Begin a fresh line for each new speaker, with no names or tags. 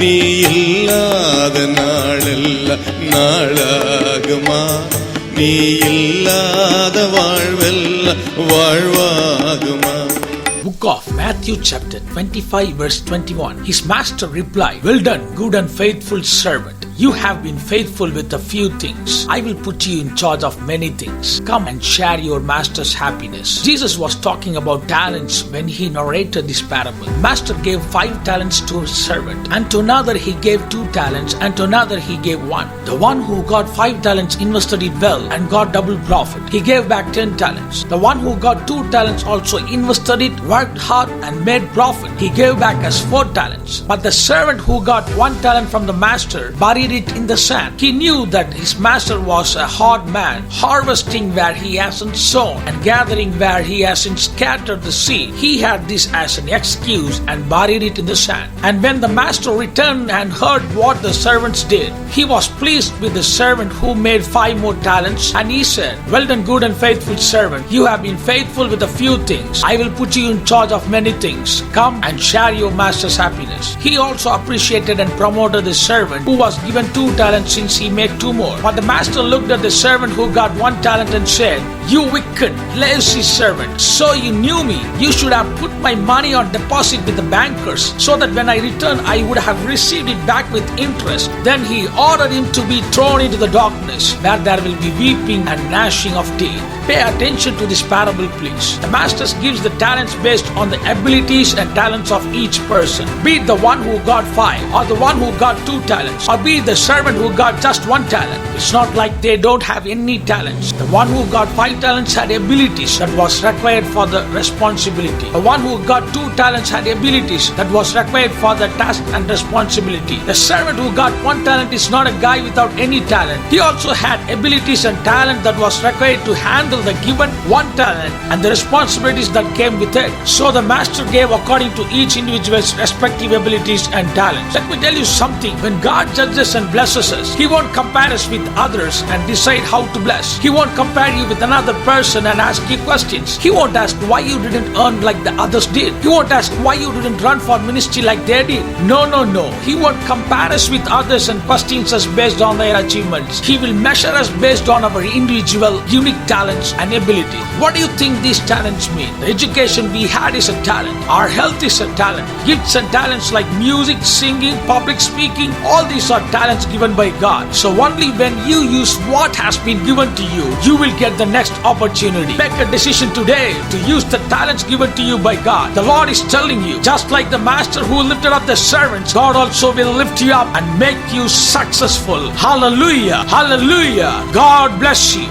நீ இல்லாத நாளெல்லாம் நாளாகுமா? நீ இல்லாத வாழ்வெல்லாம் வாழ்வாகுமா?
Book of Matthew chapter 25 verse 21. His master replied, "Well done, good and faithful servant. You have been faithful with a few things. I will put you in charge of many things. Come and share your master's happiness." Jesus was talking about talents when he narrated this parable. Master gave 5 talents to his servant, and to another he gave 2 talents, and to another he gave 1. The one who got 5 talents invested it well and got double profit. He gave back 10 talents. The one who got 2 talents also invested it, worked hard and made profit. He gave back as 4 talents. But the servant who got 1 talent from the master buried it in the sand. He knew that his master was a hard man, harvesting where he hasn't sown and gathering where he hasn't scattered the seed. He had this as an excuse and buried it in the sand. And when the master returned and heard what the servants did, he was pleased with the servant who made 5 more talents, and he said, "Well done, good and faithful servant. You have been faithful with a few things. I will put you in charge of many things. Come and share your master's happiness." He also appreciated and promoted the servant who was given 2 talents, since he made 2 more. But the master looked at the servant who got 1 talent and said, "You wicked, lazy servant. So you knew me. You should have put my money on deposit with the bankers, so that when I return I would have received it back with interest." Then he ordered him to be thrown into the darkness, where there will be weeping and gnashing of teeth. Pay attention to this parable, please. The master gives the talents based on the abilities and talents of each person. Be it the one who got 5, or the one who got 2 talents, or be it the servant who got just 1 talent. It's not like they don't have any talents. The one who got 5 talents had abilities that was required for the responsibility. The one who got 2 talents had abilities that was required for the task and responsibility. The servant who got 1 talent is not a guy without any talent. He also had abilities and talent that was required to handle the given 1 talent and the responsibilities that came with it. So the master gave according to each individual's respective abilities and talents. Let me tell you something. When God judges and blesses us, He won't compare us with others and decide how to bless. He won't compare you with another person and ask you questions. He won't ask why you didn't earn like the others did. He won't ask why you didn't run for ministry like they did. No. He won't compare us with others and questions us based on their achievements. He will measure us based on our individual, unique talents and abilities. What do you think these talents mean? The education we had is a talent. Our health is a talent. Gifts and talents like music, singing, public speaking, all these are talents given by God. So only when you use what has been given to you, you will get the next opportunity. Make a decision today to use the talents given to you by God. The Lord is telling you, just like the master who lifted up the servants, God also will lift you up and make you successful. Hallelujah. Hallelujah. God bless you.